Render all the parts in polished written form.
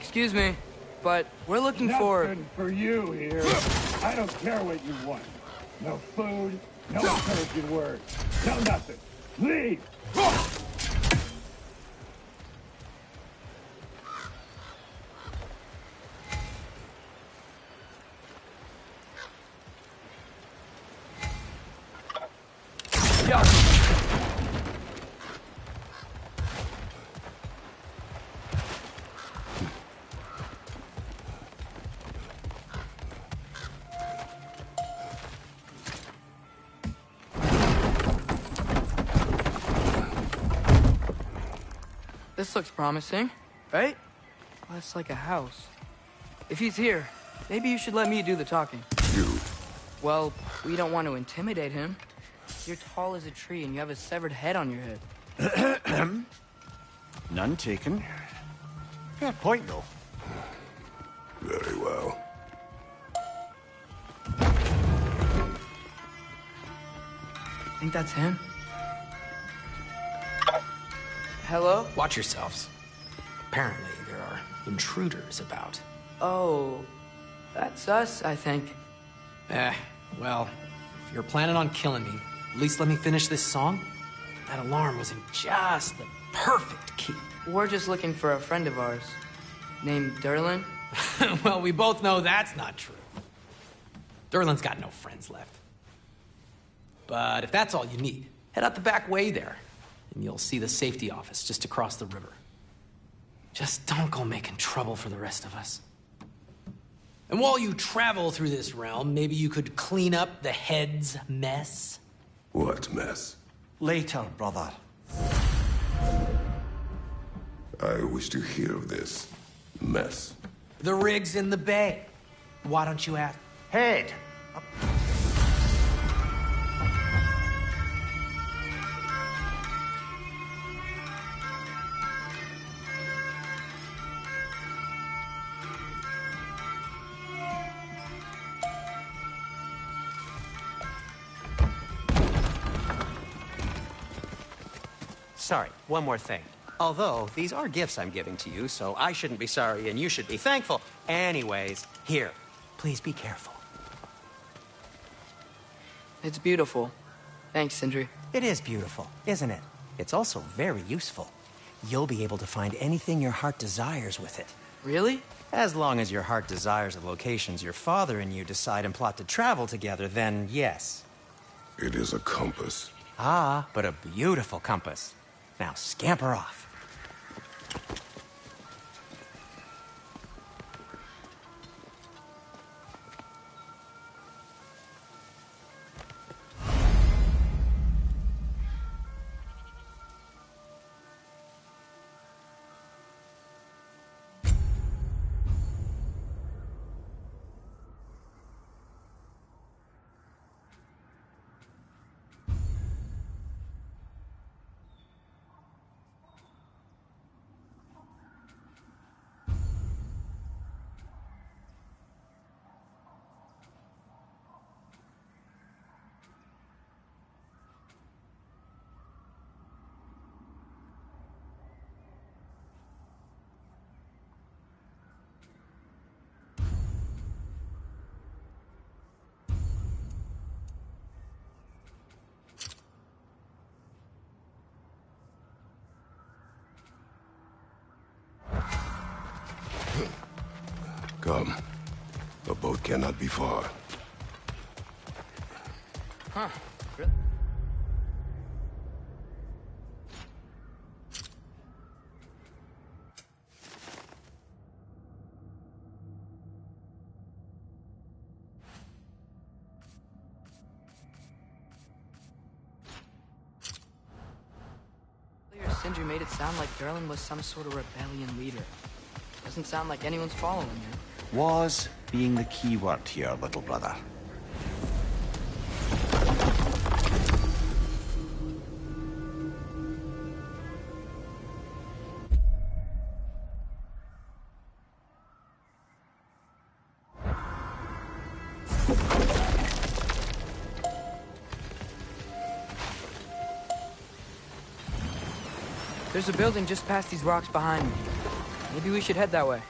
Excuse me, but we're looking for... Nothing for you here. I don't care what you want. No food, no encouraging words, no nothing. Leave! This looks promising, right? Well, that's like a house. If he's here, maybe you should let me do the talking. You? Well, we don't want to intimidate him. You're tall as a tree and you have a severed head on your head. None taken. Fair point, though. Very well. Think that's him? Hello? Watch yourselves. Apparently, there are intruders about. Oh, that's us, I think. Well, if you're planning on killing me, at least let me finish this song. That alarm was in just the perfect key. We're just looking for a friend of ours, named Derlin. Well, we both know that's not true. Derlin's got no friends left. But if that's all you need, head out the back way there, and you'll see the safety office just across the river. Just don't go making trouble for the rest of us. And while you travel through this realm, maybe you could clean up the head's mess? What mess? Later, brother. I wish to hear of this mess. The rig's in the bay. Why don't you ask? Head! Sorry, one more thing. Although, these are gifts I'm giving to you, so I shouldn't be sorry and you should be thankful. Anyways, here, please be careful. It's beautiful. Thanks, Sindri. It is beautiful, isn't it? It's also very useful. You'll be able to find anything your heart desires with it. Really? As long as your heart desires the locations your father and you decide and plot to travel together, then yes. It is a compass. Ah, but a beautiful compass. Now scamper off. Come. The boat cannot be far. Huh. Earlier, Sindri made it sound like Derlin was some sort of rebellion leader. Doesn't sound like anyone's following him. Was being the key word here, little brother. There's a building just past these rocks behind me. Maybe we should head that way.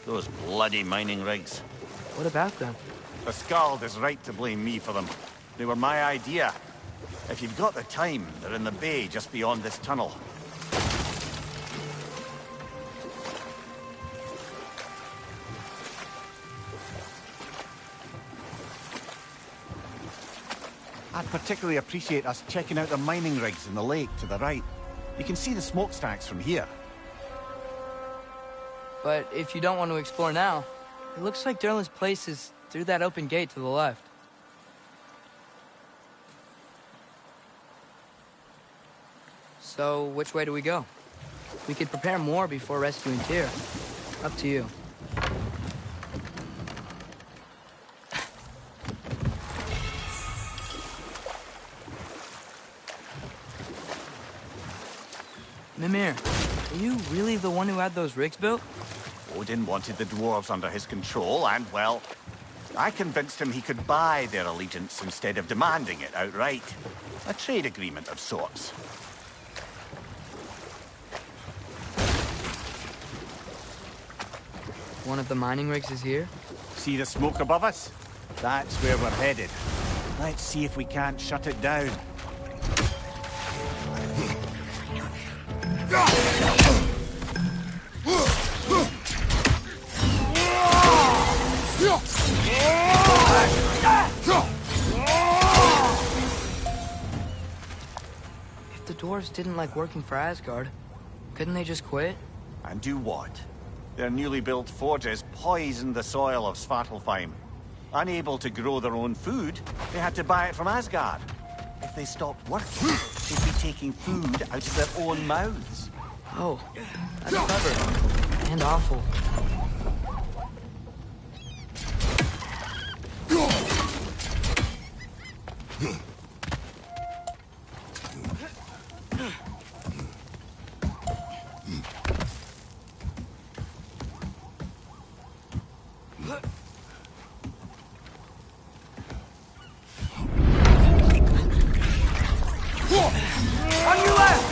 Those bloody mining rigs. What about them? The Skald is right to blame me for them. They were my idea. If you've got the time, they're in the bay just beyond this tunnel. I'd particularly appreciate us checking out the mining rigs in the lake to the right. You can see the smokestacks from here. But if you don't want to explore now, it looks like Derlin's place is through that open gate to the left. So, which way do we go? We could prepare more before rescuing Tyr. Up to you. Mimir, are you really the one who had those rigs built? Odin wanted the dwarves under his control, and, well, I convinced him he could buy their allegiance instead of demanding it outright. A trade agreement of sorts. One of the mining rigs is here? See the smoke above us? That's where we're headed. Let's see if we can't shut it down. If the dwarves didn't like working for Asgard, couldn't they just quit? And do what? Their newly built forges poisoned the soil of Svartalfheim. Unable to grow their own food, they had to buy it from Asgard. If they stopped working, they'd be taking food out of their own mouths. Oh, that's clever. And awful. On your left!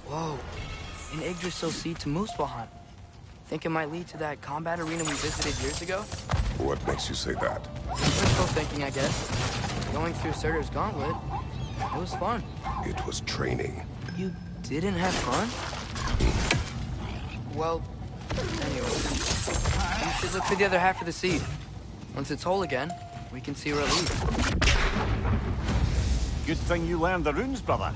Whoa, an Yggdrasil seed to Muspelheim. Think it might lead to that combat arena we visited years ago? What makes you say that? Wishful thinking, I guess. Going through Surtur's gauntlet, it was fun. It was training. You didn't have fun? Well, anyway. You should look for the other half of the seed. Once it's whole again, we can see where it leads. Good thing you learned the runes, brother.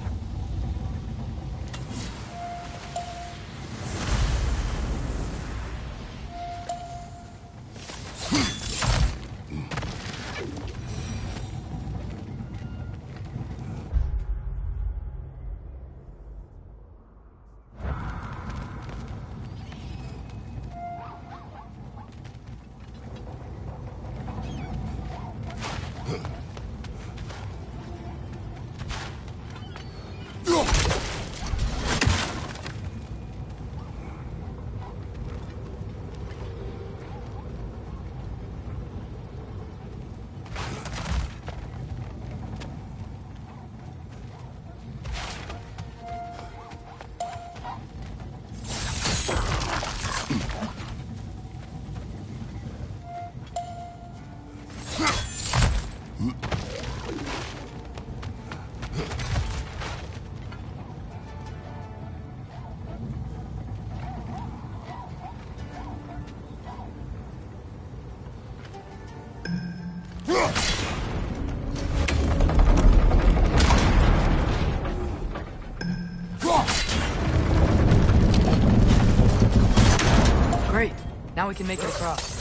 Great, now we can make it across.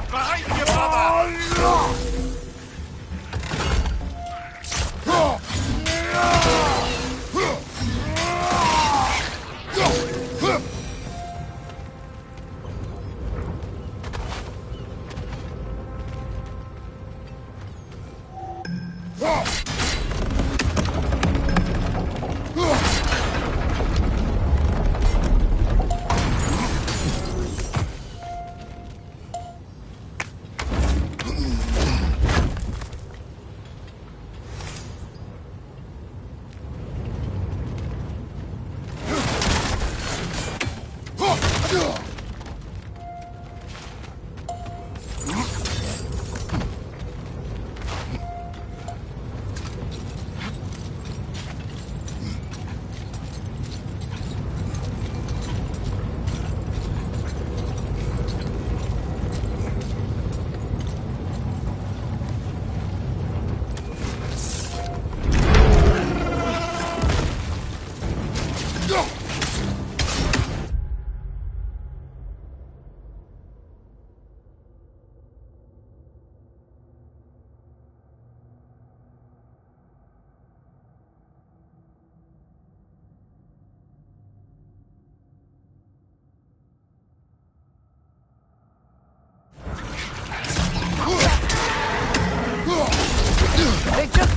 Behind you, brother!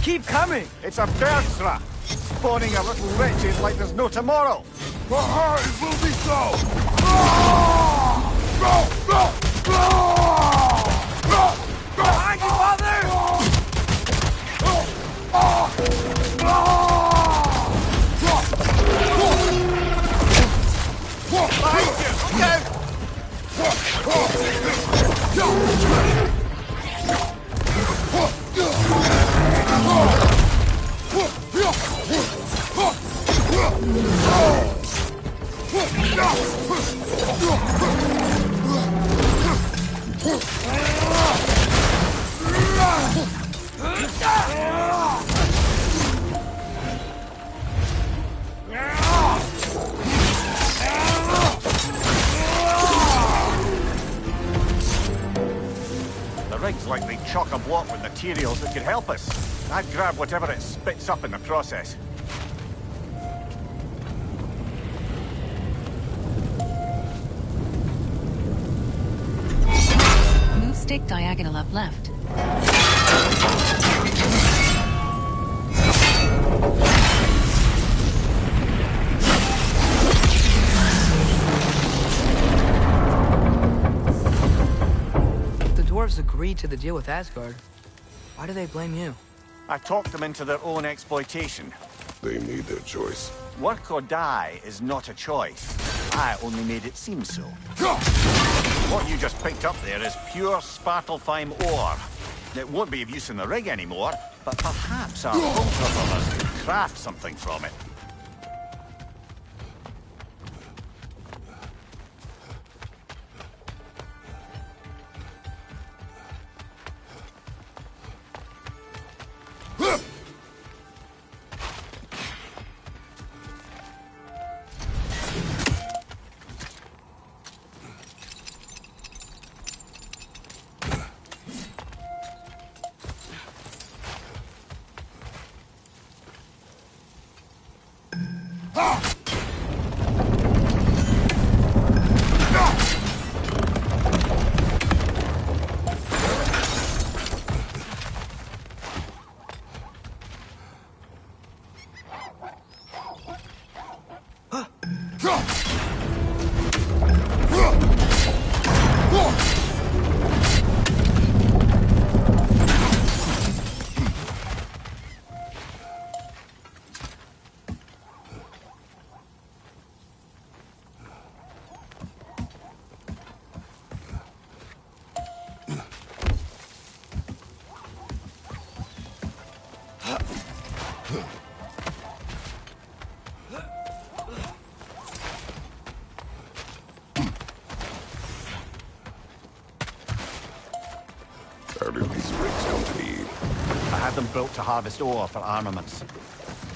keep coming! It's a berserk, spawning a little wretches like there's no tomorrow. For her, it will be so! Behind you, father! Behind you! Look out! The rig's likely chock-a-block with materials that could help us. I'd grab whatever it spits up in the process. Move stick diagonal up left. The dwarves agreed to the deal with Asgard. Why do they blame you? I talked them into their own exploitation. They made their choice. Work or die is not a choice. I only made it seem so. What you just picked up there is pure Svartalfheim ore. It won't be of use in the rig anymore, but perhaps our ultra brothers could craft something from it. How did these rigs come to be? I had them built to harvest ore for armaments.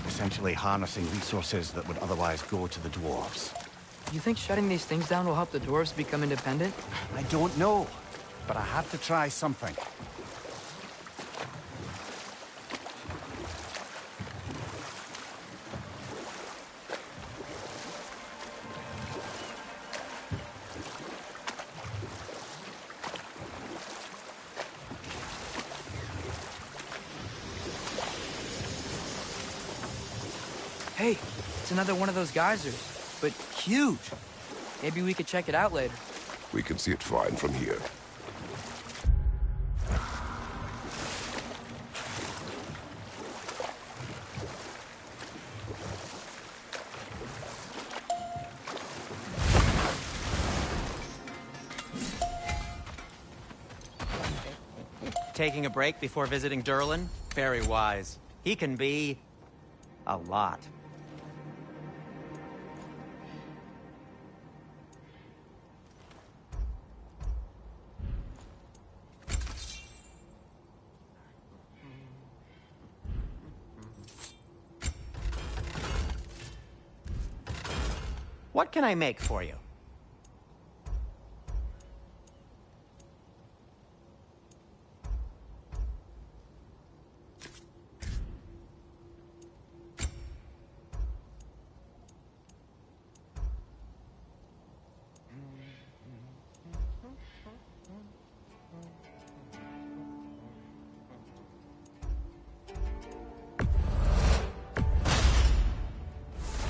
Essentially harnessing resources that would otherwise go to the dwarves. You think shutting these things down will help the dwarves become independent? I don't know, but I have to try something. Hey, it's another one of those geysers, but huge. Maybe we could check it out later. We can see it fine from here. Taking a break before visiting Durlin? Very wise. He can be... a lot. What can I make for you?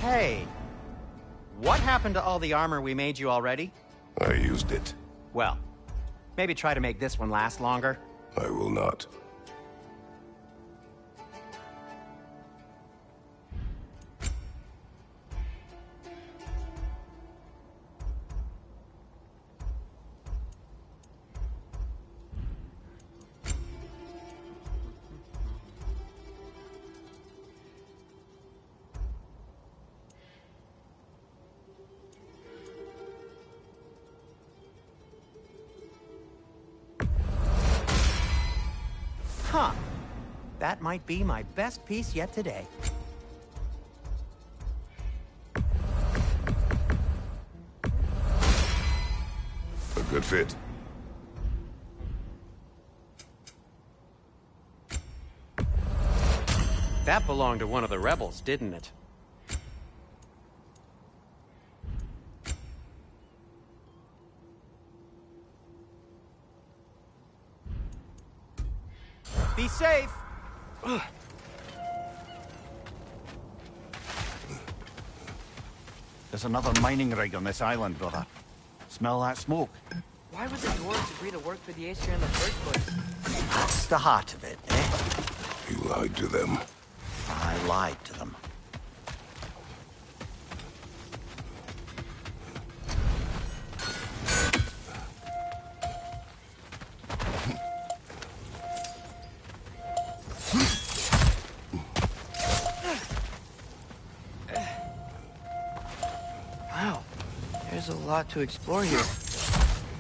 Hey, what happened to all the armor we made you already? I used it. Well, maybe try to make this one last longer. I will not. Huh. That might be my best piece yet today. A good fit. That belonged to one of the rebels, didn't it? Be safe! There's another mining rig on this island, brother. Smell that smoke? Why would the dwarves agree to work for the Aesir in the first place? That's the heart of it, eh? You lied to them. I lied to them. Wow, there's a lot to explore here.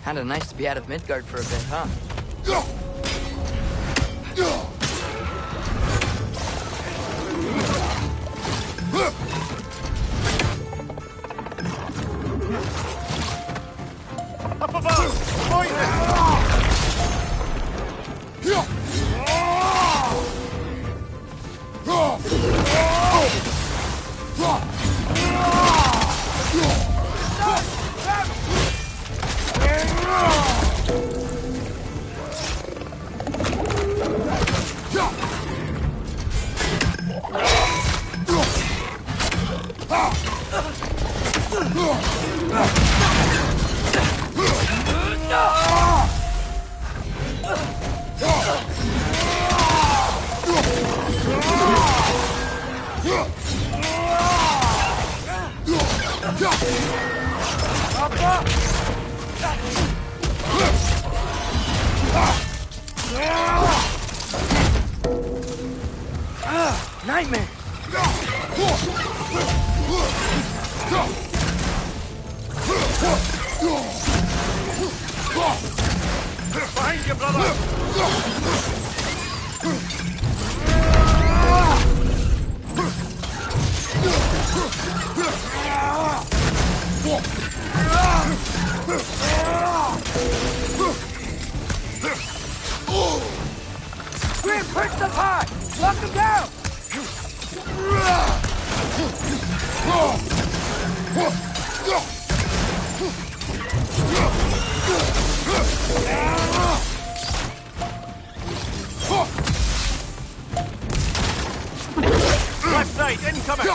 Kinda nice to be out of Midgard for a bit, huh? Up above! Poison! Nightmare! Behind you, brother! Grim, push them hard! Lock them down! Left side, incoming!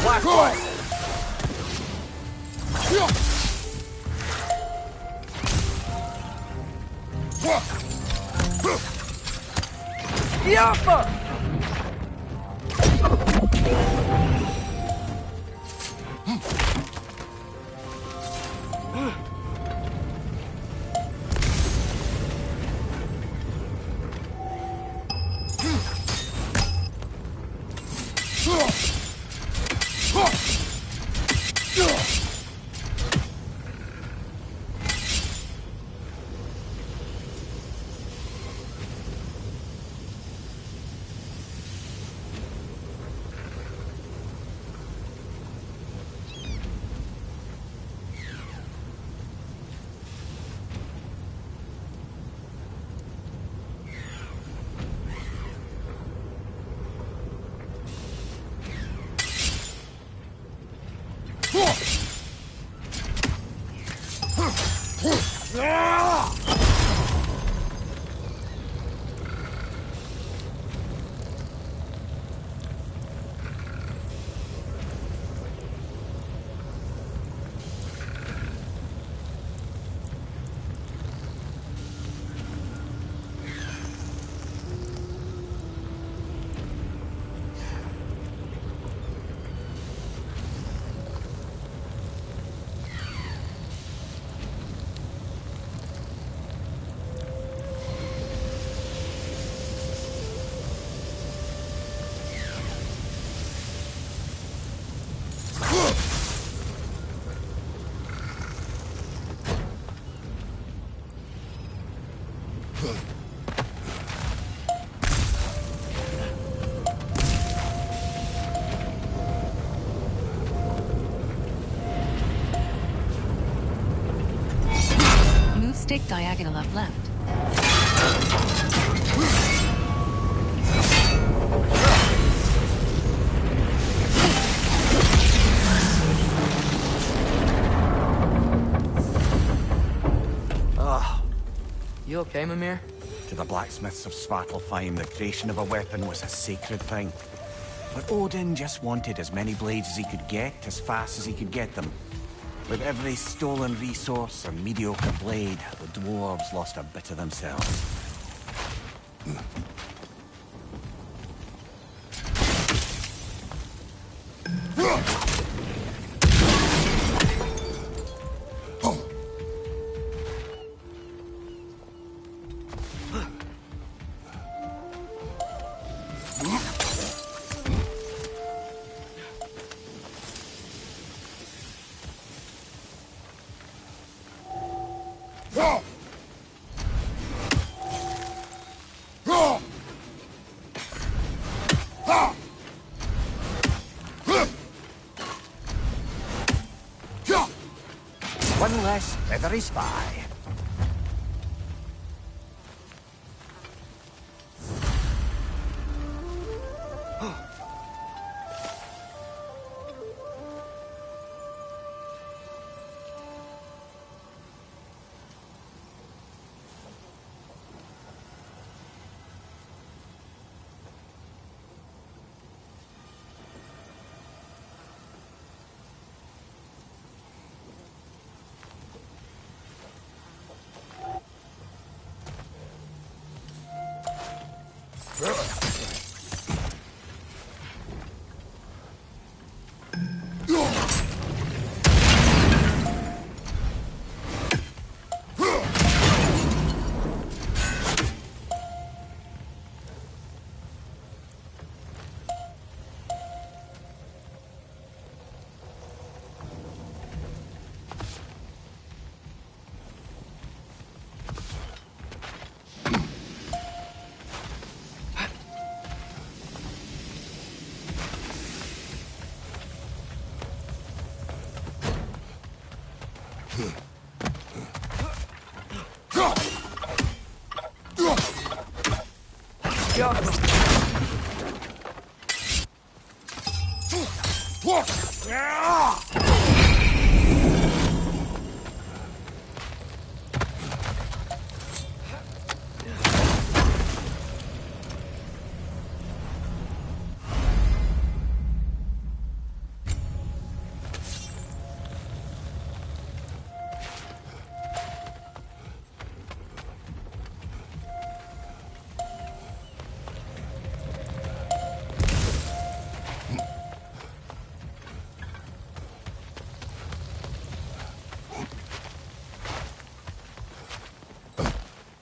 Black one! Yoppa! Move stick diagonal up left. You okay, Mimir? To the blacksmiths of Svartalfheim, the creation of a weapon was a sacred thing. But Odin just wanted as many blades as he could get, as fast as he could get them. With every stolen resource or mediocre blade, the dwarves lost a bit of themselves. One less feathery spy.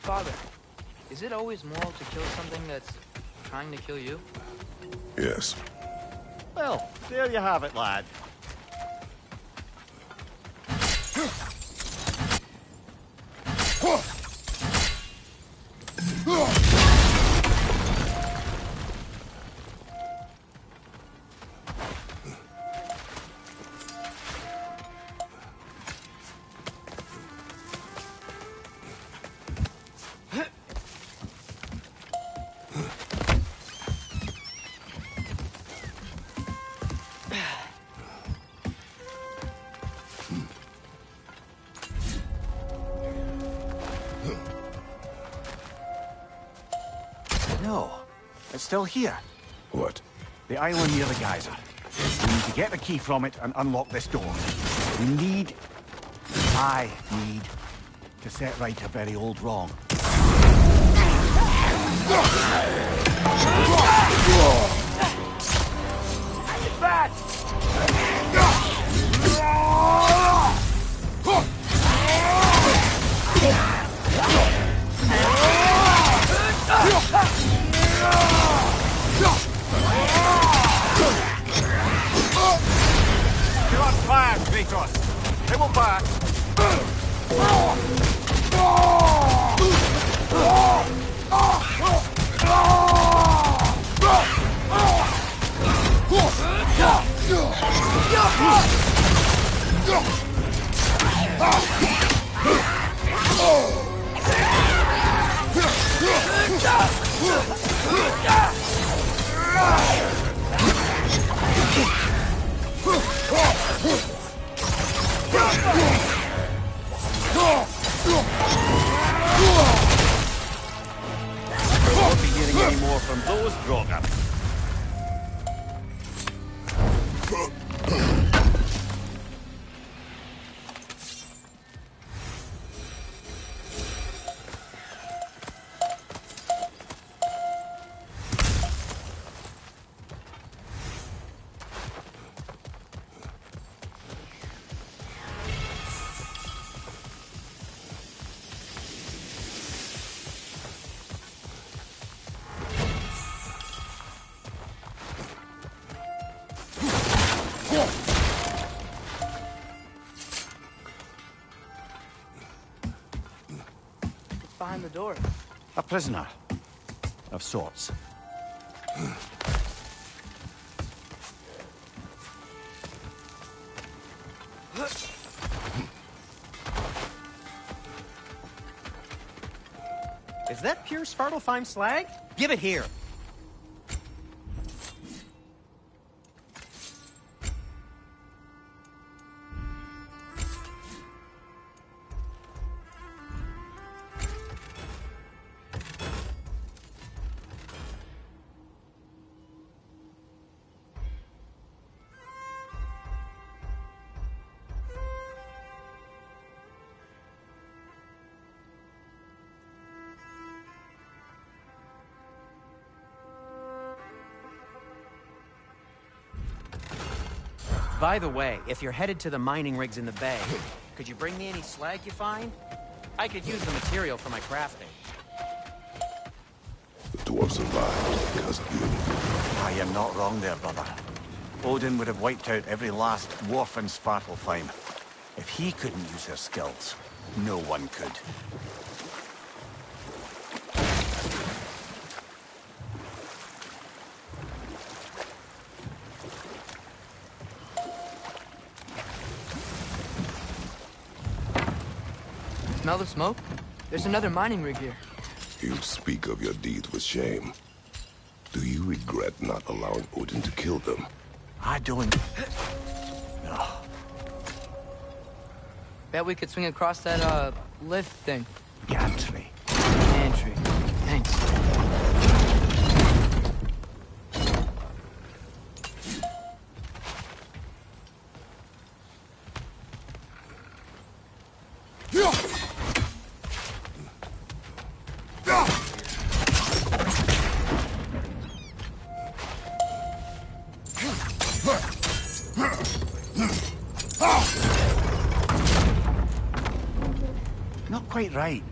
Father, is it always moral to kill something that's trying to kill you? Yes. Well, there you have it, lad. It's still here. What? The island near the geyser. We need to get the key from it and unlock this door. I need to set right a very old wrong. You're on fire, Kratos. They will pass. We won't be hearing any more from those Grogan. Behind the door. A prisoner. Of sorts. Is that pure Svartalfheim slag? Give it here. By the way, if you're headed to the mining rigs in the bay, could you bring me any slag you find? I could use the material for my crafting. The dwarves survived because of you. I am not wrong there, brother. Odin would have wiped out every last dwarf in Svartalfheim. If he couldn't use their skills, no one could. Smell the smoke? There's another mining rig here. You speak of your deeds with shame. Do you regret not allowing Odin to kill them? I don't... No. Bet we could swing across that, lift thing. Gantry. Gantry. Thanks. Not quite right.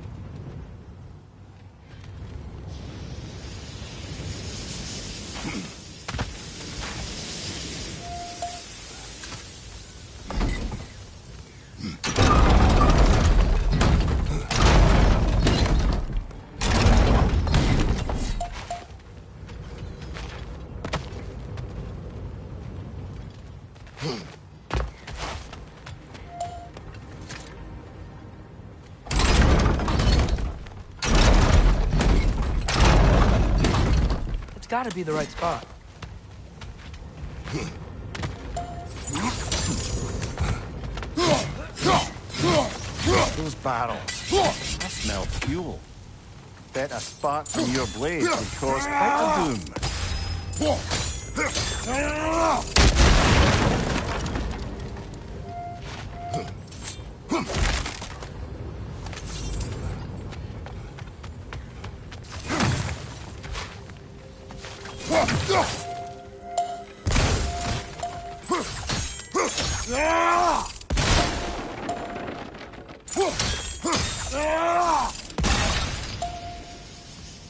It's gotta be the right spot. Those barrels. I smell fuel. bet a spark from your blade would cause quite a boom.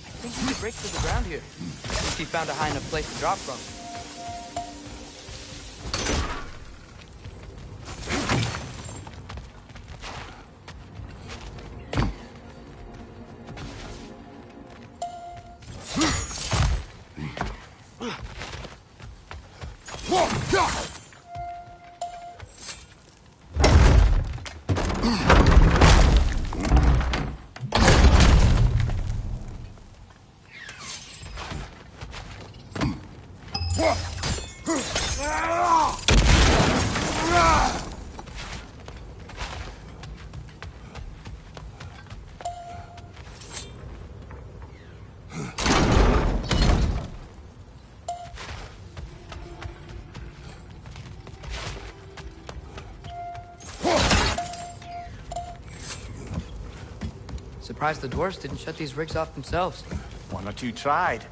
I think he could break through the ground here. If he found a high enough place to drop from. Surprised the dwarves didn't shut these rigs off themselves. One or two tried.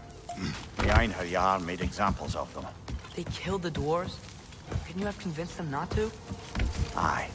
The Einherjar made examples of them. They killed the dwarves? Couldn't you have convinced them not to? Aye.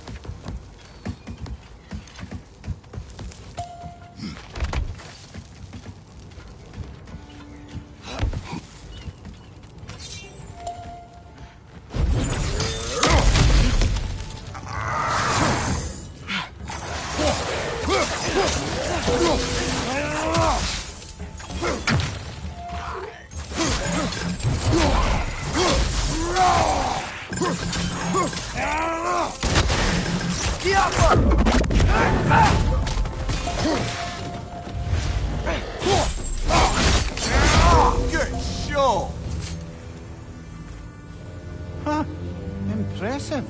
Good show! Huh? Impressive.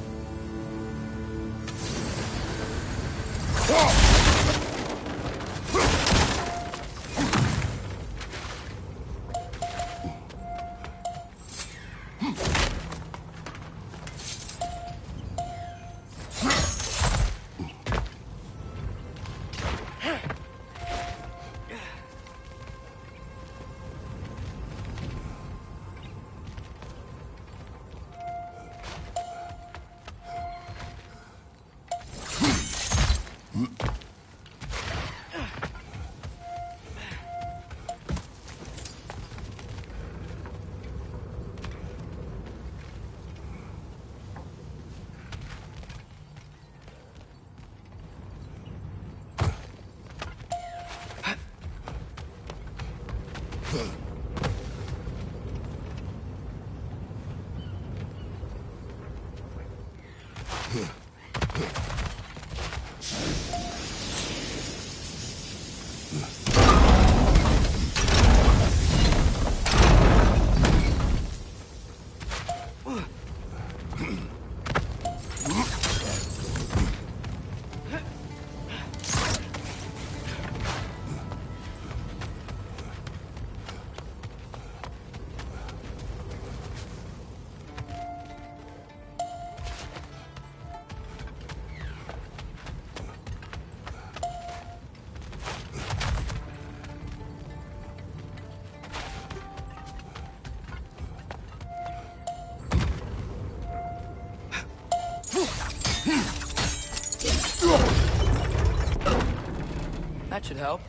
That should help.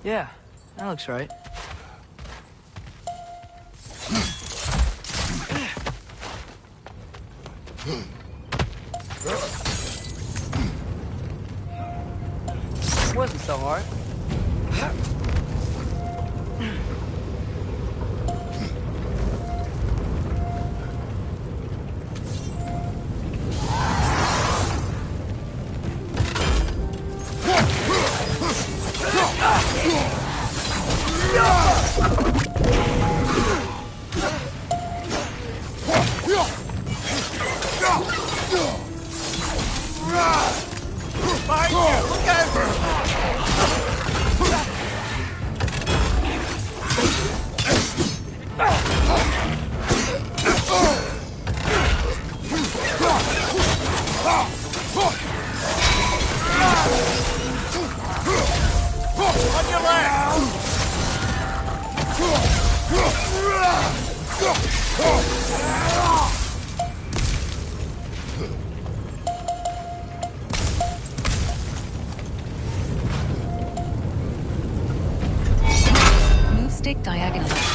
Yeah, that looks right. It wasn't so hard. Move stick diagonal left.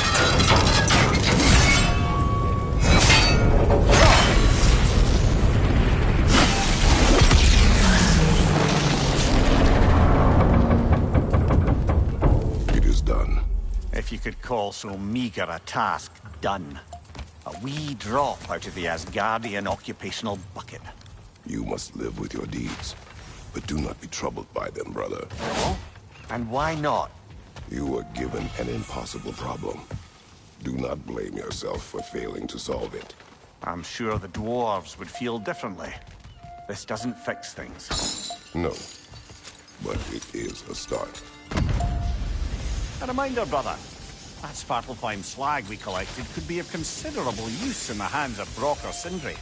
It is done. If you could call so meager a task done. A wee drop out of the Asgardian occupational bucket. You must live with your deeds, but do not be troubled by them, brother. And why not? You were given an impossible problem. Do not blame yourself for failing to solve it. I'm sure the dwarves would feel differently. This doesn't fix things. No, but it is a start. A reminder, brother. That Svartalfheim slag we collected could be of considerable use in the hands of Brock or Sindri.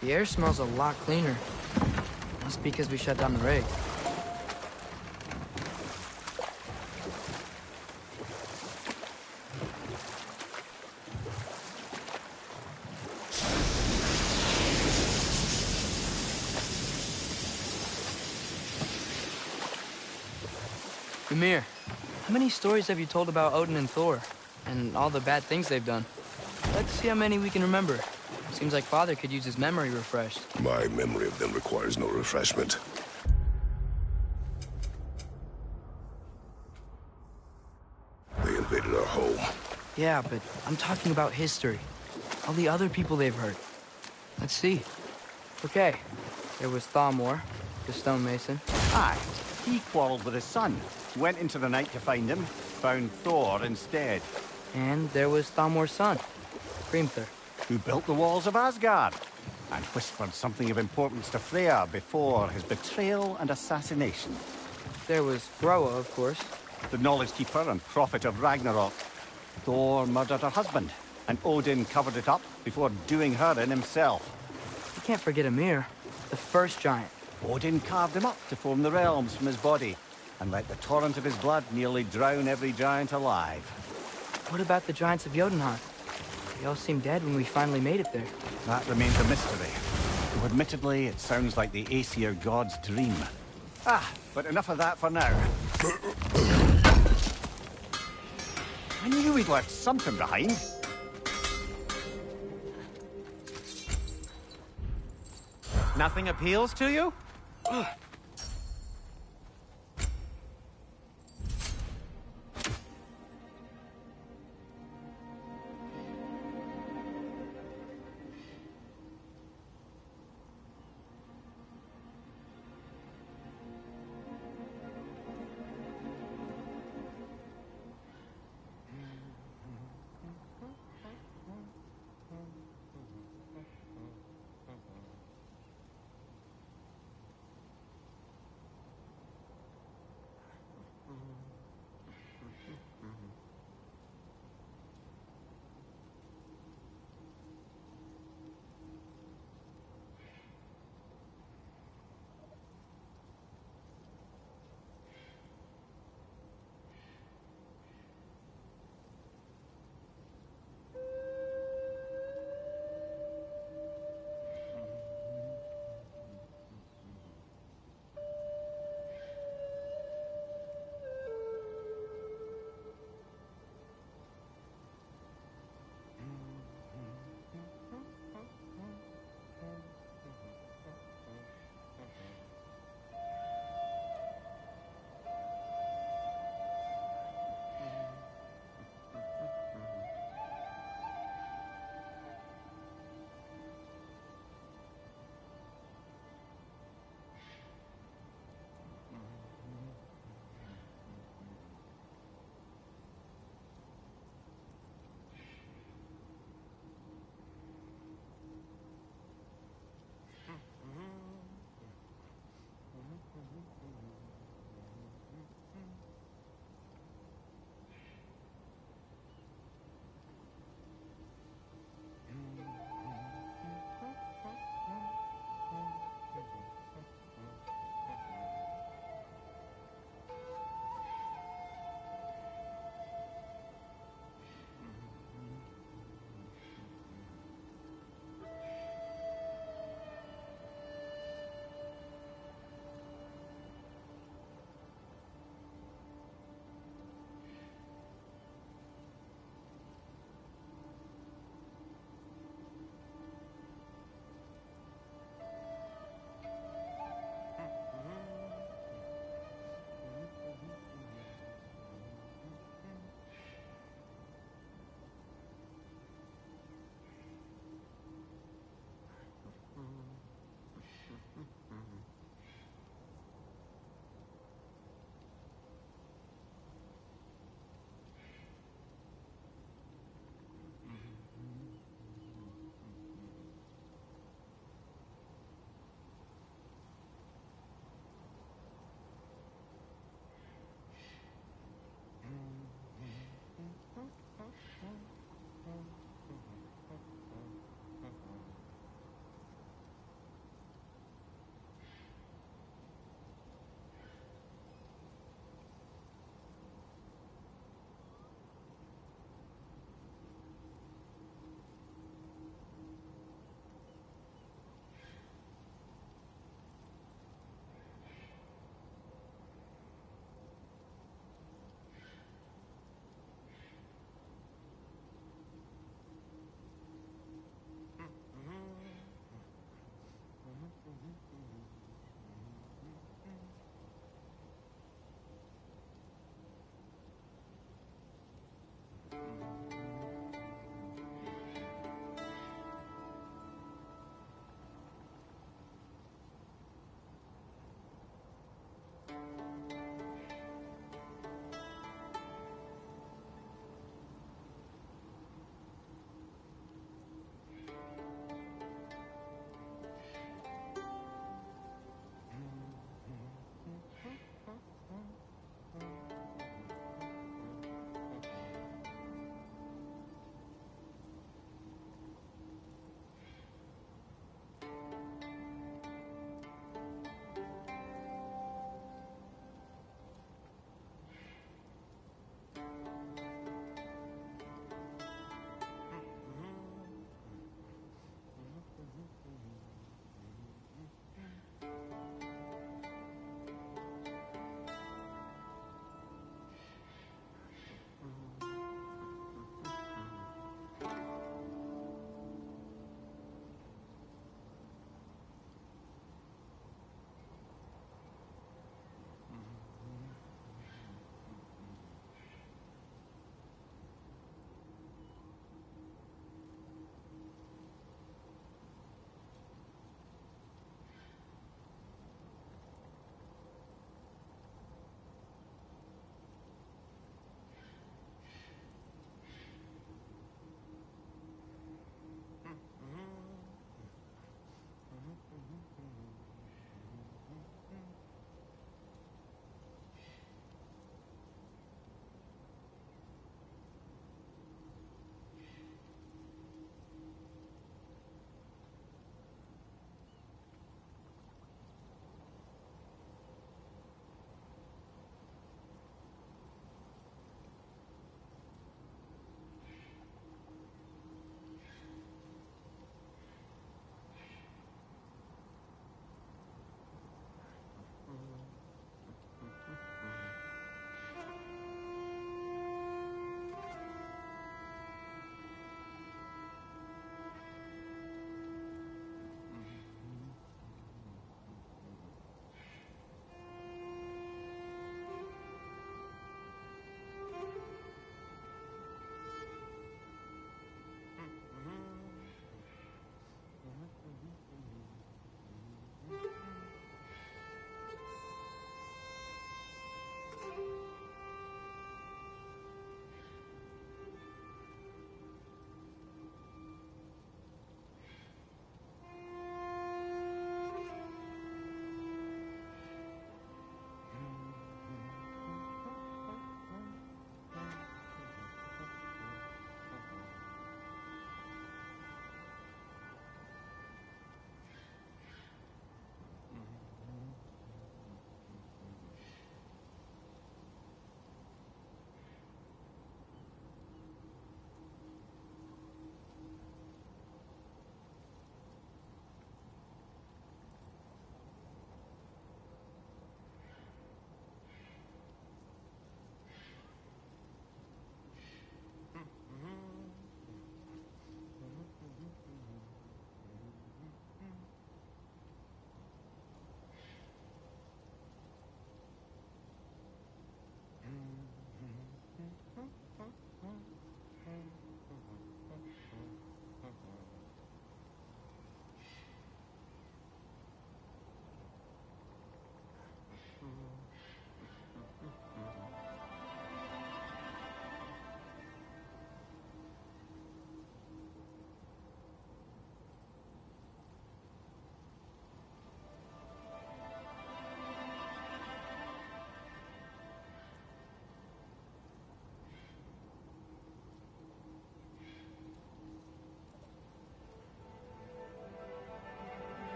The air smells a lot cleaner. Must be because we shut down the rig. Ymir, how many stories have you told about Odin and Thor? And all the bad things they've done? Let's see how many we can remember. Seems like Father could use his memory refreshed. My memory of them requires no refreshment. They invaded our home. Yeah, but I'm talking about history. All the other people they've hurt. Let's see. Okay, there was Thamor, the stonemason. Aye, he quarreled with his son. Went into the night to find him, found Thor instead. And there was Thamor's son, Hrimthur. Who built the walls of Asgard and whispered something of importance to Freya before his betrayal and assassination. There was Groa, of course. The knowledge keeper and prophet of Ragnarok. Thor murdered her husband, and Odin covered it up before doing her in himself. You can't forget Ymir, the first giant. Odin carved him up to form the realms from his body, and let the torrent of his blood nearly drown every giant alive. What about the giants of Jotunheim? They all seemed dead when we finally made it there. That remains a mystery. Though admittedly, it sounds like the Aesir god's dream. But enough of that for now. I knew we'd left something behind. Nothing appeals to you?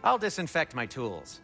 I'll disinfect my tools.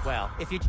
Well, if you...